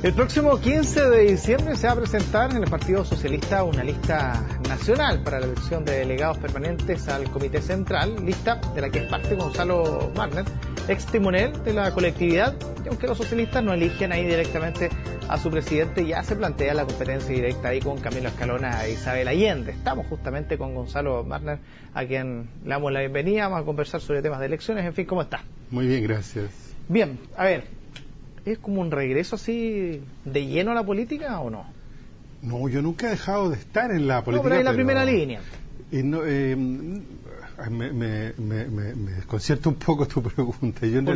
El próximo 15 de diciembre se va a presentar en el Partido Socialista una lista nacional para la elección de delegados permanentes al Comité Central, lista de la que es parte Gonzalo Marner, ex timonel de la colectividad, y aunque los socialistas no eligen ahí directamente a su presidente, ya se plantea la competencia directa ahí con Camilo Escalona e Isabel Allende. Estamos justamente con Gonzalo Marner, a quien le damos la bienvenida, vamos a conversar sobre temas de elecciones, en fin, ¿cómo está? Muy bien, gracias. Bien, a ver, ¿es como un regreso así de lleno a la política o no? No, yo nunca he dejado de estar en la política. No, pero hay la primera línea. Me desconcierta un poco tu pregunta. Yo en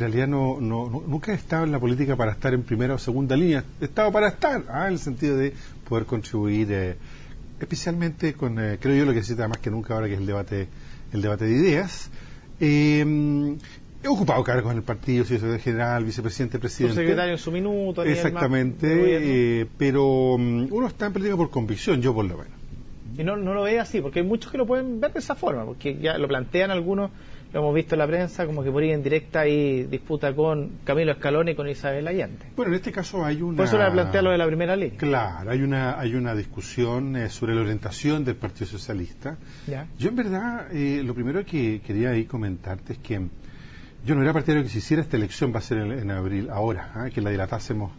realidad nunca he estado en la política para estar en primera o segunda línea. He estado para estar, en el sentido de poder contribuir, especialmente con, creo yo, lo que necesita más que nunca ahora, que es el debate de ideas. He ocupado cargos en el partido, secretario general, vicepresidente, presidente. Secretario en su minuto. Exactamente, pero uno está en política por convicción, yo por lo menos. Y no lo ve así, porque hay muchos que lo pueden ver de esa forma, porque ya lo plantean algunos, lo hemos visto en la prensa, como que por ahí en directa hay disputa con Camilo Escalona y con Isabel Allende. Bueno, en este caso hay una... Por eso le plantea lo de la primera línea. Claro, hay una discusión sobre la orientación del Partido Socialista. ¿Ya? Yo en verdad, lo primero que quería ahí comentarte es que yo no era partidario que se hiciera esta elección, va a ser en abril, ahora, que la dilatásemos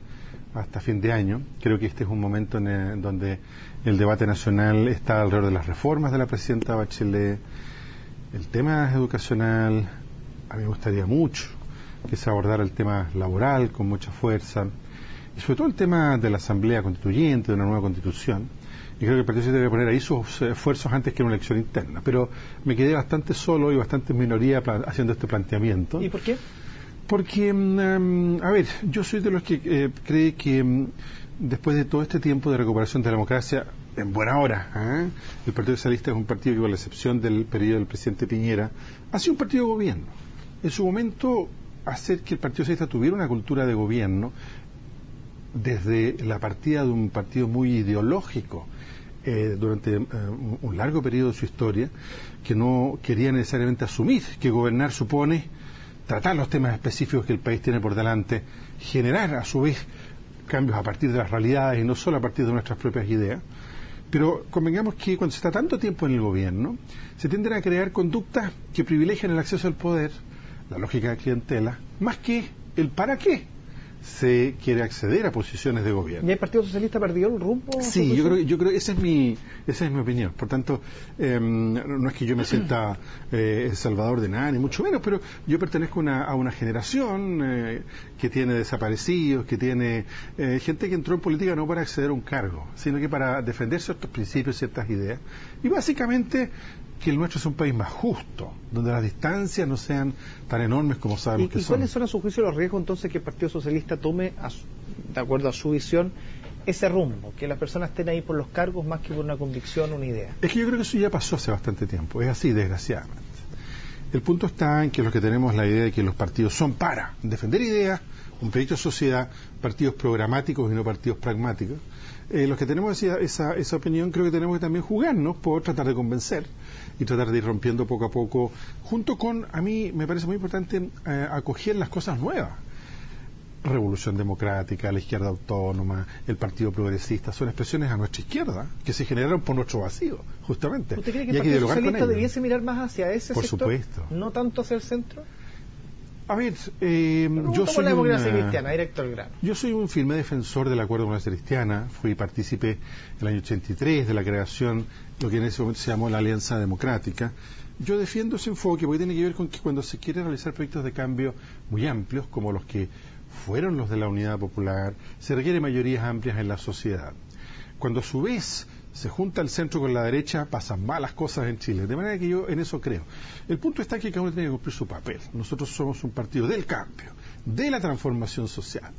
hasta fin de año. Creo que este es un momento en donde el debate nacional está alrededor de las reformas de la presidenta Bachelet, el tema educacional. A mí me gustaría mucho que se abordara el tema laboral con mucha fuerza, y sobre todo el tema de la Asamblea Constituyente, de una nueva Constitución. Y creo que el Partido Socialista debe poner ahí sus esfuerzos antes que una elección interna. Pero me quedé bastante solo y bastante en minoría haciendo este planteamiento. ¿Y por qué? Porque, a ver, yo soy de los que cree que después de todo este tiempo de recuperación de la democracia, en buena hora, el Partido Socialista es un partido que, con la excepción del periodo del presidente Piñera, ha sido un partido de gobierno. En su momento, hacer que el Partido Socialista tuviera una cultura de gobierno desde la partida de un partido muy ideológico durante un largo periodo de su historia, que no quería necesariamente asumir que gobernar supone tratar los temas específicos que el país tiene por delante, generar a su vez cambios a partir de las realidades y no solo a partir de nuestras propias ideas. Pero convengamos que cuando se está tanto tiempo en el gobierno, se tienden a crear conductas que privilegian el acceso al poder, la lógica de clientela, más que el para qué se quiere acceder a posiciones de gobierno. ¿Y el Partido Socialista perdió el rumbo? Sí, yo creo que esa es mi opinión. Por tanto, no es que yo me sienta salvador de nada, ni mucho menos, pero yo pertenezco a una generación que tiene desaparecidos, que tiene gente que entró en política no para acceder a un cargo, sino que para defender ciertos principios, ciertas ideas. Y básicamente que el nuestro es un país más justo, donde las distancias no sean tan enormes como sabemos que son. ¿Y cuáles son, a su juicio, los riesgos entonces que el Partido Socialista tome, de acuerdo a su visión, ese rumbo? Que las personas estén ahí por los cargos más que por una convicción, una idea. Es que yo creo que eso ya pasó hace bastante tiempo, es así, desgraciadamente. El punto está en que los que tenemos la idea de que los partidos son para defender ideas, un proyecto de sociedad, partidos programáticos y no partidos pragmáticos, los que tenemos esa opinión, creo que tenemos que también jugarnos por tratar de convencer y tratar de ir rompiendo poco a poco, junto con, a mí me parece muy importante, acoger las cosas nuevas. Revolución Democrática, la izquierda autónoma, el Partido Progresista, son expresiones a nuestra izquierda que se generaron por nuestro vacío, justamente. ¿Usted cree que el Partido Socialista debiese mirar más hacia ese sector? Por supuesto. ¿No tanto hacia el centro? A ver, yo soy la democracia cristiana, directo al grano. Yo soy un firme defensor del acuerdo de democracia cristiana. Fui partícipe en el año 83 de la creación, lo que en ese momento se llamó la Alianza Democrática. Yo defiendo ese enfoque porque tiene que ver con que cuando se quiere realizar proyectos de cambio muy amplios, como los que fueron los de la Unidad Popular, se requieren mayorías amplias en la sociedad. Cuando a su vez se junta el centro con la derecha, pasan malas cosas en Chile. De manera que yo en eso creo. El punto está que cada uno tiene que cumplir su papel. Nosotros somos un partido del cambio, de la transformación social.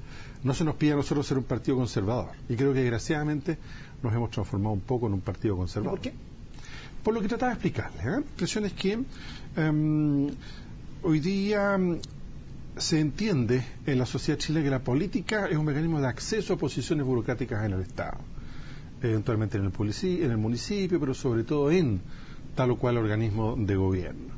No se nos pide a nosotros ser un partido conservador. Y creo que desgraciadamente nos hemos transformado un poco en un partido conservador. ¿Y por qué? Por lo que trataba de explicarles. La impresión es que hoy día se entiende en la sociedad chilena que la política es un mecanismo de acceso a posiciones burocráticas en el Estado, eventualmente en el municipio, pero sobre todo en tal o cual organismo de gobierno.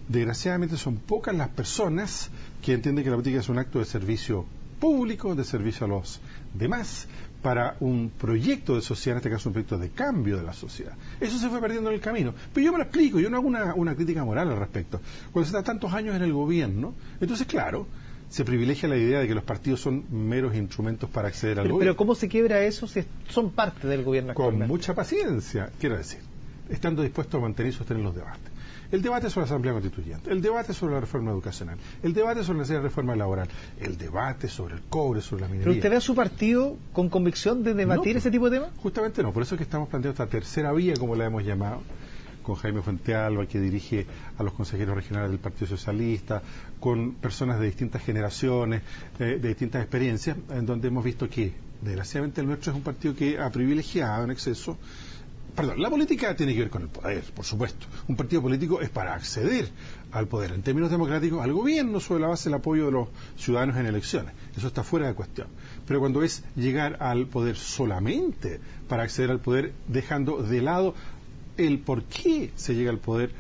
Desgraciadamente son pocas las personas que entienden que la política es un acto de servicio público, de servicio a los demás, para un proyecto de sociedad, en este caso un proyecto de cambio de la sociedad. Eso se fue perdiendo en el camino. Pero yo me lo explico, yo no hago una crítica moral al respecto. Cuando se está tantos años en el gobierno, entonces claro, se privilegia la idea de que los partidos son meros instrumentos para acceder al gobierno. Pero ¿cómo se quiebra eso si son parte del gobierno actual? Con mucha paciencia, quiero decir, estando dispuesto a mantener y sostener los debates. El debate sobre la Asamblea Constituyente, el debate sobre la reforma educacional, el debate sobre la reforma laboral, el debate sobre el cobre, sobre la minería. ¿Pero usted ve a su partido con convicción de debatir ese tipo de temas? Justamente no, por eso es que estamos planteando esta tercera vía, como la hemos llamado, con Jaime Fuentealba, que dirige a los consejeros regionales del Partido Socialista, con personas de distintas generaciones, de distintas experiencias, en donde hemos visto que, desgraciadamente, el nuestro es un partido que ha privilegiado en exceso. Perdón, la política tiene que ver con el poder, por supuesto. Un partido político es para acceder al poder, en términos democráticos, al gobierno sobre la base del apoyo de los ciudadanos en elecciones. Eso está fuera de cuestión. Pero cuando es llegar al poder solamente para acceder al poder, dejando de lado el por qué se llega al poder,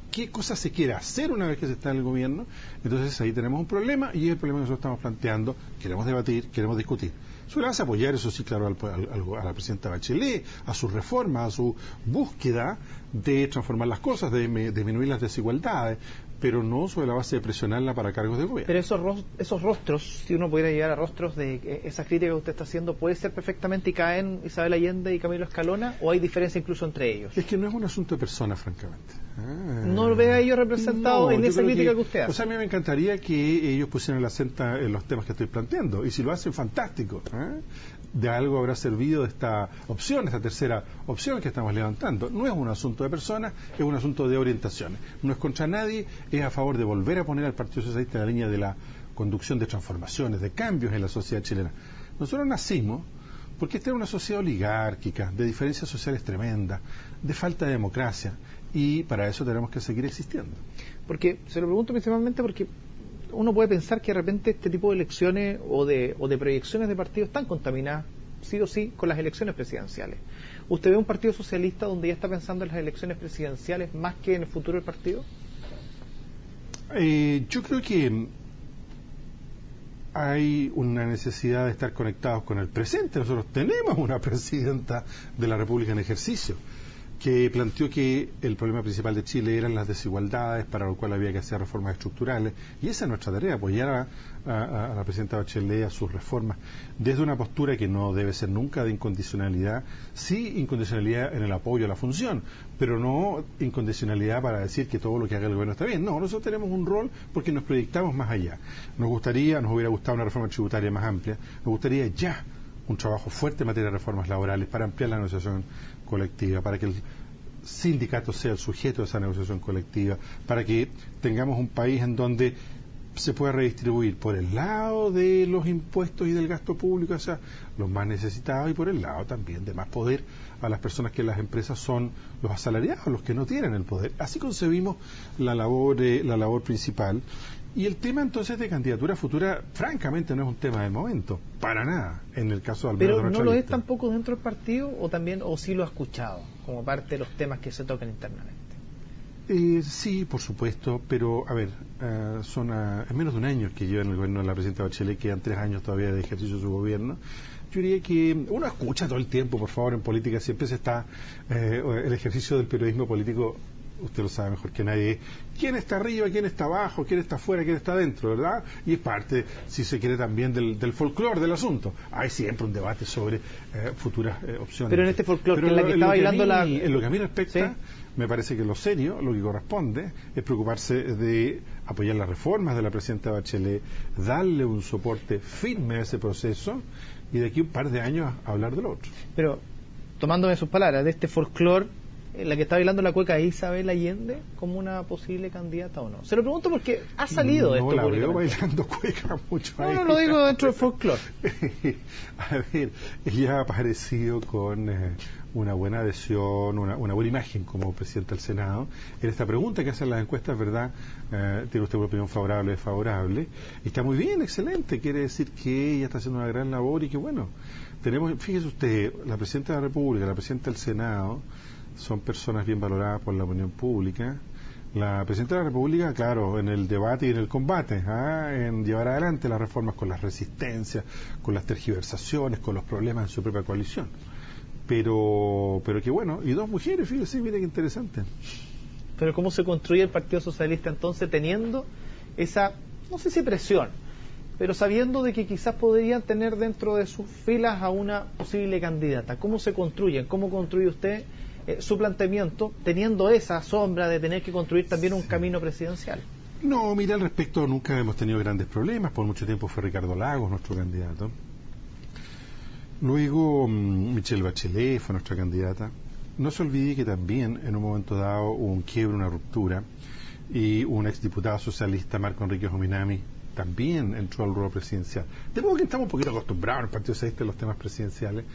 qué cosas se quiere hacer una vez que se está en el gobierno, entonces ahí tenemos un problema y es el problema que nosotros estamos planteando, queremos debatir, queremos discutir. Sobre la base apoyar, eso sí, claro, a la presidenta Bachelet, a su reforma, a su búsqueda de transformar las cosas, de disminuir las desigualdades, pero no sobre la base de presionarla para cargos de gobierno. Pero esos rostros, si uno pudiera llegar a rostros de esa crítica que usted está haciendo, ¿puede ser perfectamente y caen Isabel Allende y Camilo Escalona o hay diferencia incluso entre ellos? Es que no es un asunto de personas, francamente. ¿No lo ve a ellos representados en esa crítica que usted hace? O sea, a mí me encantaría que ellos pusieran el acento en los temas que estoy planteando, y si lo hacen, fantástico. De algo habrá servido esta opción, esta tercera opción que estamos levantando. No es un asunto de personas, es un asunto de orientaciones. No es contra nadie, es a favor de volver a poner al Partido Socialista en la línea de la conducción de transformaciones, de cambios en la sociedad chilena. Nosotros nacimos porque esta era una sociedad oligárquica, de diferencias sociales tremendas, de falta de democracia, y para eso tenemos que seguir existiendo. Porque, se lo pregunto principalmente porque uno puede pensar que de repente este tipo de elecciones o de proyecciones de partidos están contaminadas, sí o sí, con las elecciones presidenciales. ¿Usted ve un partido socialista donde ya está pensando en las elecciones presidenciales más que en el futuro del partido? Yo creo que hay una necesidad de estar conectados con el presente. Nosotros tenemos una presidenta de la República en ejercicio que planteó que el problema principal de Chile eran las desigualdades, para lo cual había que hacer reformas estructurales, y esa es nuestra tarea, apoyar a la presidenta Bachelet, a sus reformas, desde una postura que no debe ser nunca de incondicionalidad, sí incondicionalidad en el apoyo a la función, pero no incondicionalidad para decir que todo lo que haga el gobierno está bien. No, nosotros tenemos un rol porque nos proyectamos más allá. Nos hubiera gustado una reforma tributaria más amplia, nos gustaría ya un trabajo fuerte en materia de reformas laborales para ampliar la negociación colectiva, para que el sindicato sea el sujeto de esa negociación colectiva, para que tengamos un país en donde se pueda redistribuir por el lado de los impuestos y del gasto público hacia los más necesitados y por el lado también de más poder a las personas que en las empresas son los asalariados, los que no tienen el poder. Así concebimos la labor principal. Y el tema entonces de candidatura futura, francamente, no es un tema del momento, para nada, en el caso de Alberto. Pero no lo es tampoco dentro del partido, o sí lo ha escuchado como parte de los temas que se tocan internamente. Sí, por supuesto, pero a ver, es menos de un año que lleva en el gobierno de la presidenta Bachelet, quedan 3 años todavía de ejercicio de su gobierno. Yo diría que uno escucha todo el tiempo, por favor, en política siempre se está el ejercicio del periodismo político. Usted lo sabe mejor que nadie, quién está arriba, quién está abajo, quién está afuera, quién está adentro, ¿verdad? Y es parte, si se quiere, también del folclore del asunto. Hay siempre un debate sobre futuras opciones. Pero en este folclore, que es la que está bailando en lo que a mí respecta, ¿sí? Me parece que lo serio, lo que corresponde, es preocuparse de apoyar las reformas de la presidenta Bachelet, darle un soporte firme a ese proceso y de aquí un par de años a hablar del otro. Pero, tomándome sus palabras, de este folclore, la que está bailando la cueca es Isabel Allende como una posible candidata o no. Se lo pregunto porque ha salido de esto. No la veo bailando cueca mucho. No lo digo dentro del folclore. A ver, ella ha aparecido con una buena adhesión, una buena imagen como presidenta del Senado. En esta pregunta que hacen las encuestas, ¿verdad? Tiene usted una opinión favorable o desfavorable. Está muy bien, excelente. Quiere decir que ella está haciendo una gran labor y que bueno, fíjese usted, la presidenta de la República, la presidenta del Senado, son personas bien valoradas por la opinión pública, La Presidenta de la República, claro, en el debate y en el combate, en llevar adelante las reformas con las resistencias, con las tergiversaciones, con los problemas en su propia coalición. Pero qué bueno, y dos mujeres, fíjese, mire qué interesante. Pero ¿cómo se construye el Partido Socialista entonces teniendo esa, no sé si presión, pero sabiendo de que quizás podrían tener dentro de sus filas a una posible candidata? ¿Cómo se construyen? ¿Cómo construye usted su planteamiento teniendo esa sombra de tener que construir también un camino presidencial? No, mira, al respecto nunca hemos tenido grandes problemas. Por mucho tiempo fue Ricardo Lagos nuestro candidato. Luego Michelle Bachelet fue nuestra candidata. No se olvide que también en un momento dado hubo un quiebre, una ruptura, y un exdiputado socialista, Marco Enrique Jominami, también entró al rol presidencial. De modo que estamos un poquito acostumbrados al Partido Socialista a los temas presidenciales.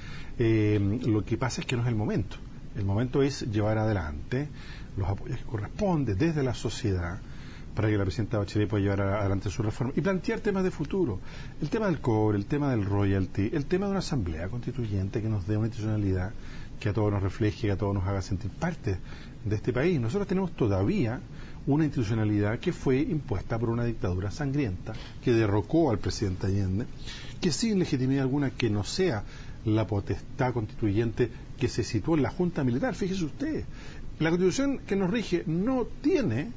Lo que pasa es que no es el momento. El momento es llevar adelante los apoyos que corresponde desde la sociedad para que la presidenta Bachelet pueda llevar adelante su reforma y plantear temas de futuro. El tema del cobre, el tema del royalty, el tema de una asamblea constituyente que nos dé una institucionalidad que a todos nos refleje, que a todos nos haga sentir parte de este país. Nosotros tenemos todavía una institucionalidad que fue impuesta por una dictadura sangrienta que derrocó al presidente Allende, que sin legitimidad alguna que no sea la potestad constituyente que se situó en la Junta Militar. Fíjese usted, la Constitución que nos rige no tiene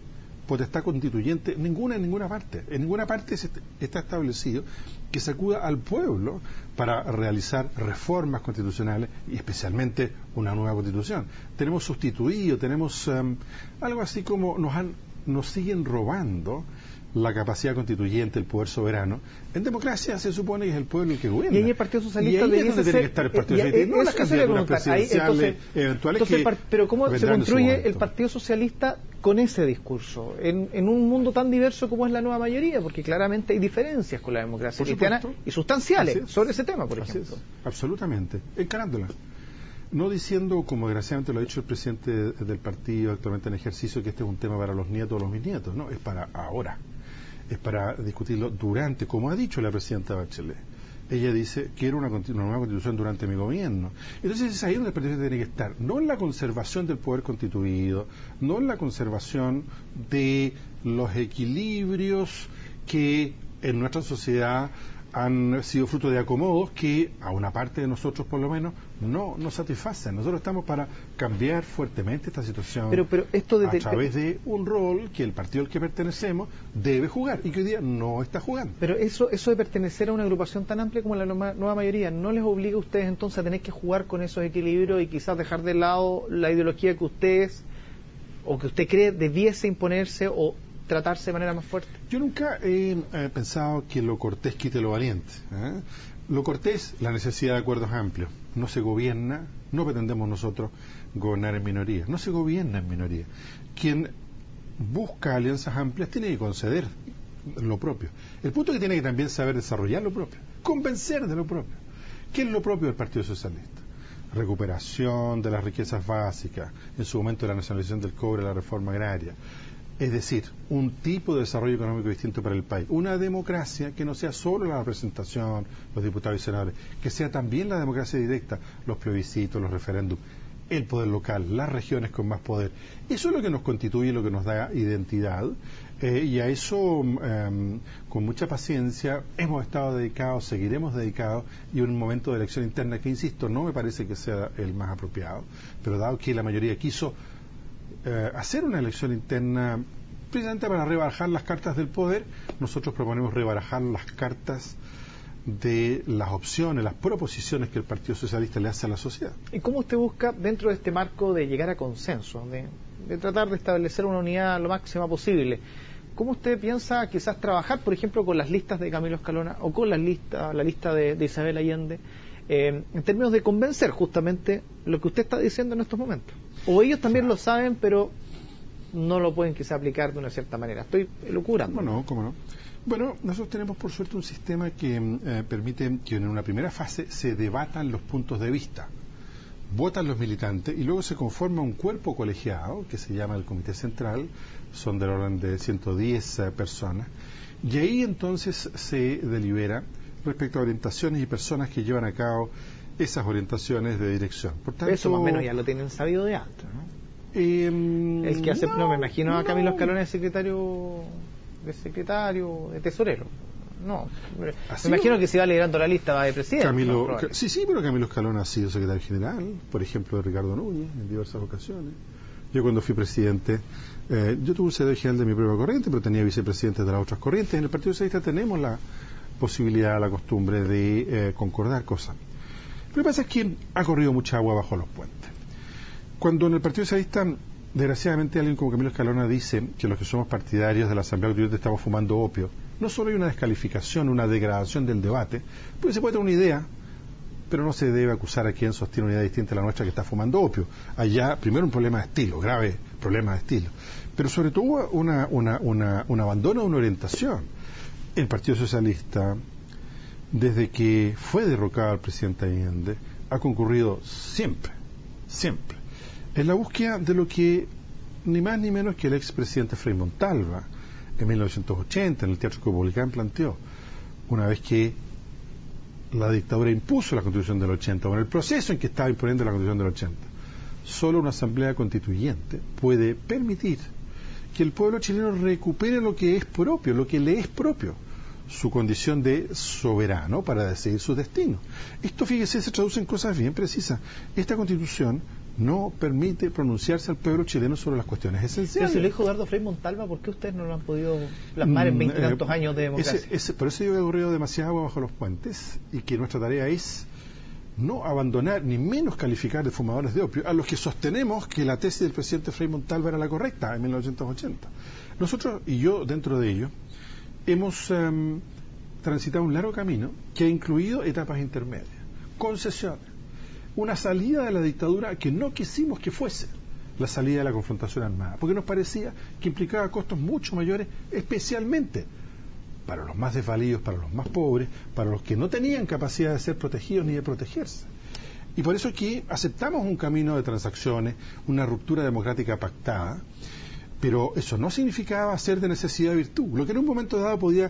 potestad constituyente en ninguna parte. En ninguna parte está establecido que se acuda al pueblo para realizar reformas constitucionales y especialmente una nueva constitución. Tenemos sustituido, tenemos algo así como nos siguen robando la capacidad constituyente, el poder soberano. En democracia se supone que es el pueblo el que gobierna. Y ahí el Partido Socialista y ahí es donde tiene que estar el Partido Socialista, no las candidaturas presidenciales eventuales. Pero ¿cómo se construye el Partido Socialista con ese discurso en un mundo tan diverso como es la nueva mayoría? Porque claramente hay diferencias con la democracia cristiana y sustanciales sobre ese tema, por ejemplo. Absolutamente, encarándolas. No diciendo, como desgraciadamente lo ha dicho el presidente del partido actualmente en ejercicio, que este es un tema para los nietos o los bisnietos. No, es para ahora. Es para discutirlo durante, como ha dicho la presidenta Bachelet. Ella dice, quiero una nueva constitución durante mi gobierno. Entonces es ahí donde el partido tiene que estar, no en la conservación del poder constituido, no en la conservación de los equilibrios que en nuestra sociedad han sido fruto de acomodos que a una parte de nosotros por lo menos no nos satisfacen. Nosotros estamos para cambiar fuertemente esta situación pero esto a través de un rol que el partido al que pertenecemos debe jugar y que hoy día no está jugando. Pero eso de pertenecer a una agrupación tan amplia como la nueva mayoría, ¿no les obliga a ustedes entonces a tener que jugar con esos equilibrios y quizás dejar de lado la ideología que ustedes o que usted cree debiese imponerse o tratarse de manera más fuerte? Yo nunca he pensado que lo cortés quite lo valiente. Lo cortés, la necesidad de acuerdos amplios. No se gobierna, no pretendemos nosotros gobernar en minoría, no se gobierna en minoría. Quien busca alianzas amplias tiene que conceder lo propio. El punto es que tiene que también saber desarrollar lo propio, convencer de lo propio. ¿Qué es lo propio del Partido Socialista? Recuperación de las riquezas básicas, en su momento la nacionalización del cobre, la reforma agraria. Es decir, un tipo de desarrollo económico distinto para el país. Una democracia que no sea solo la representación, los diputados y senadores, que sea también la democracia directa, los plebiscitos, los referéndums, el poder local, las regiones con más poder. Eso es lo que nos constituye, lo que nos da identidad. Y a eso, con mucha paciencia, hemos estado dedicados, seguiremos dedicados, y en un momento de elección interna que, insisto, no me parece que sea el más apropiado, pero dado que la mayoría quiso hacer una elección interna precisamente para rebajar las cartas del poder, nosotros proponemos rebajar las cartas de las opciones, las proposiciones que el Partido Socialista le hace a la sociedad. ¿Y cómo usted busca, dentro de este marco de llegar a consenso, de tratar de establecer una unidad lo máxima posible, cómo usted piensa quizás trabajar, por ejemplo, con las listas de Camilo Escalona o con la lista de Isabel Allende, en términos de convencer justamente lo que usted está diciendo en estos momentos? O ellos también lo saben, pero no lo pueden quizá aplicar de una cierta manera. Estoy elucubrando. ¿Cómo no? Bueno, nosotros tenemos por suerte un sistema que permite que en una primera fase se debatan los puntos de vista. Votan los militantes y luego se conforma un cuerpo colegiado que se llama el Comité Central, son del orden de 110 personas, y ahí entonces se delibera respecto a orientaciones y personas que llevan a cabo esas orientaciones de dirección. Por tanto, eso más o menos ya lo tienen sabido de antes, ¿no? El que hace, no me imagino a Camilo Escalona de secretario, de tesorero. No, me imagino que si va liderando la lista va de presidente. Sí, pero Camilo Escalona ha sido secretario general, por ejemplo, de Ricardo Núñez, en diversas ocasiones. Yo cuando fui presidente, yo tuve un secretario general de mi propia corriente, pero tenía vicepresidentes de las otras corrientes. En el Partido Socialista tenemos la posibilidad, la costumbre de concordar cosas. Lo que pasa es que ha corrido mucha agua bajo los puentes. Cuando en el Partido Socialista, desgraciadamente, alguien como Camilo Escalona dice que los que somos partidarios de la Asamblea Constituyente estamos fumando opio, no solo hay una descalificación, una degradación del debate, porque se puede tener una idea, pero no se debe acusar a quien sostiene una idea distinta a la nuestra que está fumando opio. Allá, primero, un problema de estilo, grave problema de estilo, pero sobre todo un abandono de una orientación. El Partido Socialista, desde que fue derrocado el presidente Allende, ha concurrido siempre en la búsqueda de lo que ni más ni menos que el expresidente Frei Montalva en 1980 en el Teatro Caupolicán planteó, una vez que la dictadura impuso la Constitución del 80, o en el proceso en que estaba imponiendo la Constitución del 80, solo una asamblea constituyente puede permitir que el pueblo chileno recupere lo que es propio, lo que le es propio, su condición de soberano para decidir su destino. Esto, fíjese, se traduce en cosas bien precisas. Esta Constitución no permite pronunciarse al pueblo chileno sobre las cuestiones esenciales. Pero si lo dijo Eduardo Frei Montalva, ¿por qué ustedes no lo han podido plasmar en 20 y tantos años de democracia? Por eso digo que ha ocurrido demasiada agua bajo los puentes y que nuestra tarea es no abandonar ni menos calificar de fumadores de opio a los que sostenemos que la tesis del presidente Frei Montalva era la correcta en 1980. Nosotros, y yo dentro de ello, hemos transitado un largo camino que ha incluido etapas intermedias, concesiones, una salida de la dictadura que no quisimos que fuese la salida de la confrontación armada, porque nos parecía que implicaba costos mucho mayores, especialmente para los más desvalidos, para los más pobres, para los que no tenían capacidad de ser protegidos ni de protegerse. Y por eso aquí aceptamos un camino de transacciones, una ruptura democrática pactada, pero eso no significaba ser de necesidad de virtud. Lo que en un momento dado podía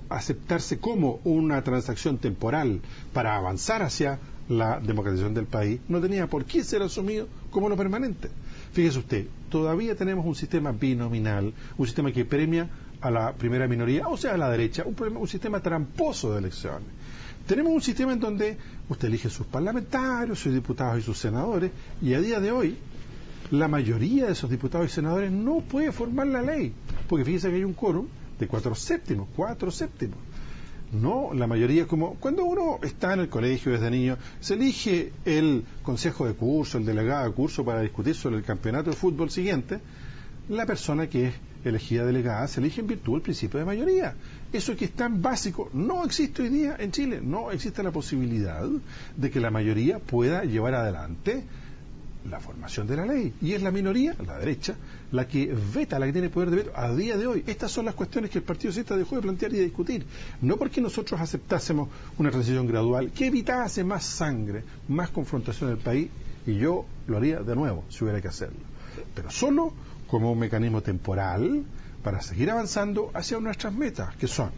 aceptarse como una transacción temporal para avanzar hacia la democratización del país, no tenía por qué ser asumido como lo permanente. Fíjese usted, todavía tenemos un sistema binominal, un sistema que premia a la primera minoría, o sea, a la derecha, un sistema tramposo de elecciones. Tenemos un sistema en donde usted elige sus parlamentarios, sus diputados y sus senadores, y a día de hoy la mayoría de esos diputados y senadores no puede formar la ley, porque fíjese que hay un quórum de 4/7. No, la mayoría, como cuando uno está en el colegio desde niño, se elige el consejo de curso, el delegado de curso para discutir sobre el campeonato de fútbol siguiente, la persona que es elegida delegada se elige en virtud del principio de mayoría. Eso que es tan básico no existe hoy día en Chile, no existe la posibilidad de que la mayoría pueda llevar adelante la formación de la ley, y es la minoría, la derecha, la que veta, la que tiene poder de veto a día de hoy. Estas son las cuestiones que el Partido Socialista dejó de plantear y de discutir, no porque nosotros aceptásemos una transición gradual que evitase más sangre, más confrontación en el país, y yo lo haría de nuevo si hubiera que hacerlo, pero solo como un mecanismo temporal para seguir avanzando hacia nuestras metas, que son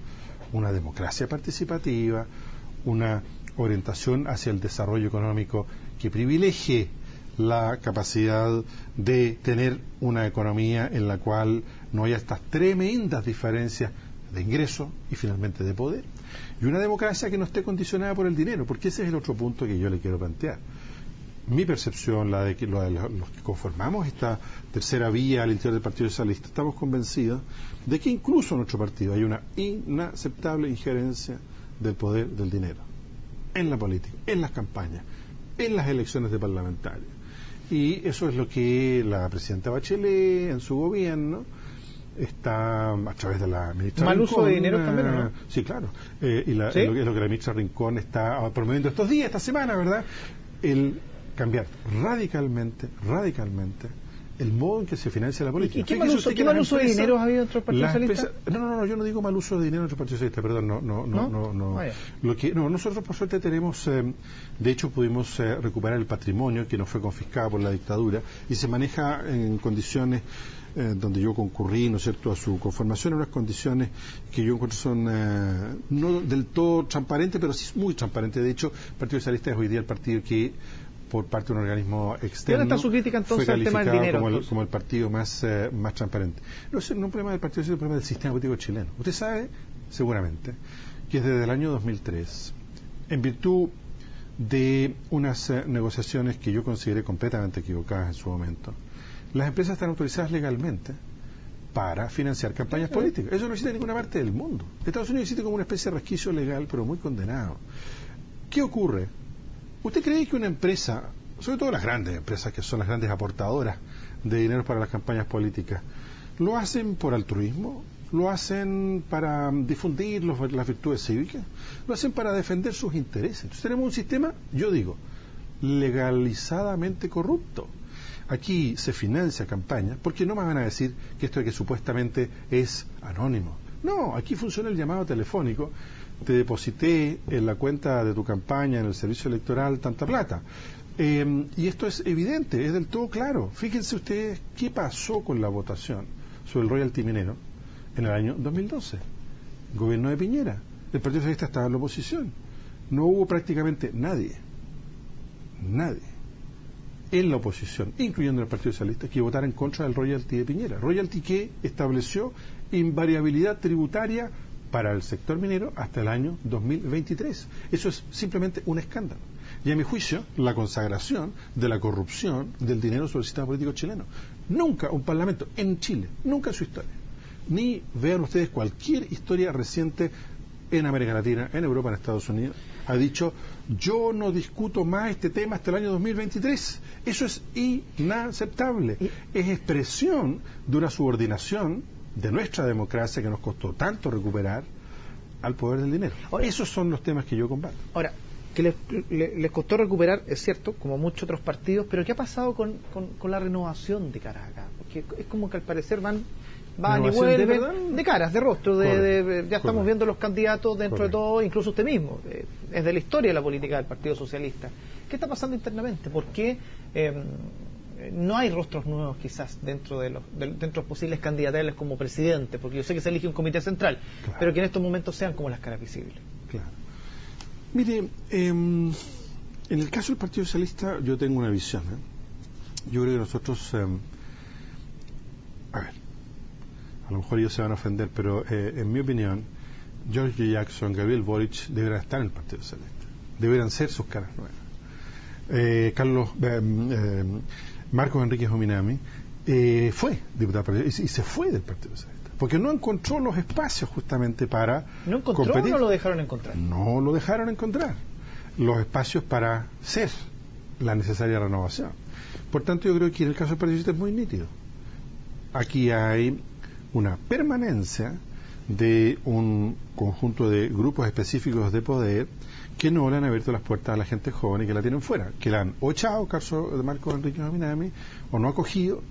una democracia participativa, una orientación hacia el desarrollo económico que privilegie la capacidad de tener una economía en la cual no haya estas tremendas diferencias de ingreso y finalmente de poder, y una democracia que no esté condicionada por el dinero, porque ese es el otro punto que yo le quiero plantear. Mi percepción, la de que los que conformamos esta tercera vía al interior del Partido Socialista, estamos convencidos de que incluso en nuestro partido hay una inaceptable injerencia del poder del dinero en la política, en las campañas, en las elecciones de parlamentarios. Y eso es lo que la presidenta Bachelet en su gobierno está, a través de la ministra Rincón... ¿Mal uso de dinero también, no? Sí, claro. ¿Sí? Es lo que la ministra Rincón está promoviendo estos días, esta semana, ¿verdad? El cambiar radicalmente el modo en que se financia la política. ¿Y qué mal uso de dinero ha habido en otros partidos socialistas? No, yo no digo mal uso de dinero en otros partidos socialistas, perdón, no. Nosotros por suerte tenemos, de hecho pudimos recuperar el patrimonio que nos fue confiscado por la dictadura y se maneja en condiciones donde yo concurrí, ¿no es cierto?, a su conformación, en unas condiciones que yo encuentro son no del todo transparentes, pero sí muy transparentes. De hecho, el Partido Socialista es hoy día el partido que por parte de un organismo externo. ¿Dónde está su crítica entonces al tema del dinero? Como el partido más transparente. No es un problema del partido, es un problema del sistema político chileno. Usted sabe, seguramente, que desde el año 2003, en virtud de unas negociaciones que yo consideré completamente equivocadas en su momento, las empresas están autorizadas legalmente para financiar campañas políticas. Eso no existe en ninguna parte del mundo. Estados Unidos existe como una especie de resquicio legal, pero muy condenado. ¿Qué ocurre? ¿Usted cree que una empresa, sobre todo las grandes empresas, que son las grandes aportadoras de dinero para las campañas políticas, lo hacen por altruismo? ¿Lo hacen para difundir las virtudes cívicas? ¿Lo hacen para defender sus intereses? Entonces tenemos un sistema, yo digo, legalizadamente corrupto. Aquí se financia campañas, porque no me van a decir que esto de que supuestamente es anónimo. No, aquí funciona el llamado telefónico. Te deposité en la cuenta de tu campaña, en el servicio electoral, tanta plata. Y esto es evidente, es del todo claro. Fíjense ustedes qué pasó con la votación sobre el royalty minero en el año 2012. Gobierno de Piñera. El Partido Socialista estaba en la oposición. No hubo prácticamente nadie en la oposición, incluyendo el Partido Socialista, que votara en contra del royalty de Piñera. Royalty que estableció invariabilidad tributaria para el sector minero hasta el año 2023. Eso es simplemente un escándalo. Y a mi juicio, la consagración de la corrupción del dinero sobre el sistema político chileno. Nunca un parlamento en Chile, nunca en su historia, ni vean ustedes cualquier historia reciente en América Latina, en Europa, en Estados Unidos, ha dicho: yo no discuto más este tema hasta el año 2023. Eso es inaceptable. Es expresión de una subordinación de nuestra democracia que nos costó tanto recuperar al poder del dinero. Ahora, esos son los temas que yo combato. Ahora, que les costó recuperar, es cierto, como muchos otros partidos, pero ¿qué ha pasado con la renovación de caras acá? Porque es como que al parecer van y vuelven de caras, de rostro, ya estamos viendo los candidatos dentro de todo, incluso usted mismo, es de la historia de la política del Partido Socialista. ¿Qué está pasando internamente? ¿Por qué no hay rostros nuevos quizás dentro de los posibles candidatos como presidente? Porque yo sé que se elige un comité central, pero que en estos momentos sean como las caras visibles. Claro. Mire, en el caso del Partido Socialista yo tengo una visión. Yo creo que nosotros, a lo mejor ellos se van a ofender, pero en mi opinión, Giorgio Jackson, Gabriel Boric deberán estar en el Partido Socialista. Deberán ser sus caras nuevas. Marcos Enríquez Ominami fue diputado y se fue del Partido Socialista, porque no encontró los espacios justamente para ¿No encontró competir. ¿O no lo dejaron encontrar? No lo dejaron encontrar los espacios para ser la necesaria renovación. Por tanto, yo creo que en el caso del Partido Socialista es muy nítido. Aquí hay una permanencia de un conjunto de grupos específicos de poder que no le han abierto las puertas a la gente joven y que la tienen fuera, que la han o echado, caso de Marcos Enríquez Ominami, o no acogido,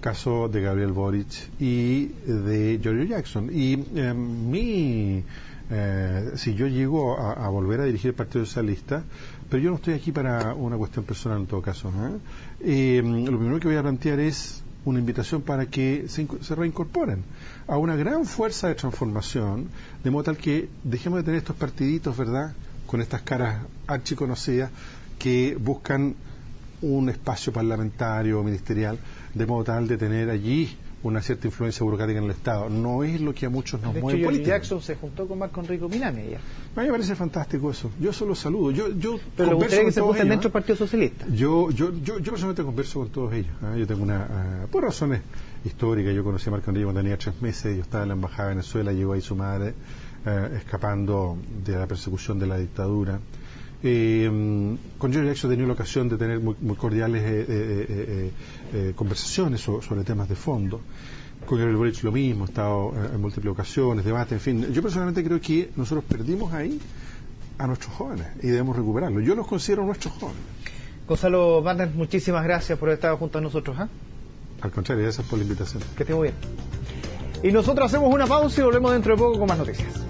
caso de Gabriel Boric y de Giorgio Jackson. Y si yo llego a volver a dirigir el Partido Socialista, pero yo no estoy aquí para una cuestión personal en todo caso, lo primero que voy a plantear es una invitación para que se reincorporen a una gran fuerza de transformación, de modo tal que dejemos de tener estos partiditos, ¿verdad?, con estas caras archiconocidas que buscan un espacio parlamentario o ministerial, de modo tal de tener allí una cierta influencia burocrática en el Estado. No es lo que a muchos nos mueve. Giorgio Jackson se juntó con Marco Enrique Ominami ayer. A mí me parece fantástico eso. Yo solo saludo. Pero le gustaría que se junten dentro del Partido Socialista. Yo personalmente converso con todos ellos. Yo tengo por razones históricas. Yo conocí a Marco Enrique cuando tenía 3 meses. Yo estaba en la embajada de Venezuela. Llegó ahí su madre escapando de la persecución de la dictadura. Con Giorgio Jackson he tenido la ocasión de tener muy cordiales conversaciones sobre temas de fondo. Con Gabriel Boric lo mismo, he estado en múltiples ocasiones, debates, en fin. Yo personalmente creo que nosotros perdimos ahí a nuestros jóvenes y debemos recuperarlo. Yo los considero nuestros jóvenes. Gonzalo Barnes, muchísimas gracias por haber estado junto a nosotros. Al contrario, gracias por la invitación. Que esté muy bien. Y nosotros hacemos una pausa y volvemos dentro de poco con más noticias.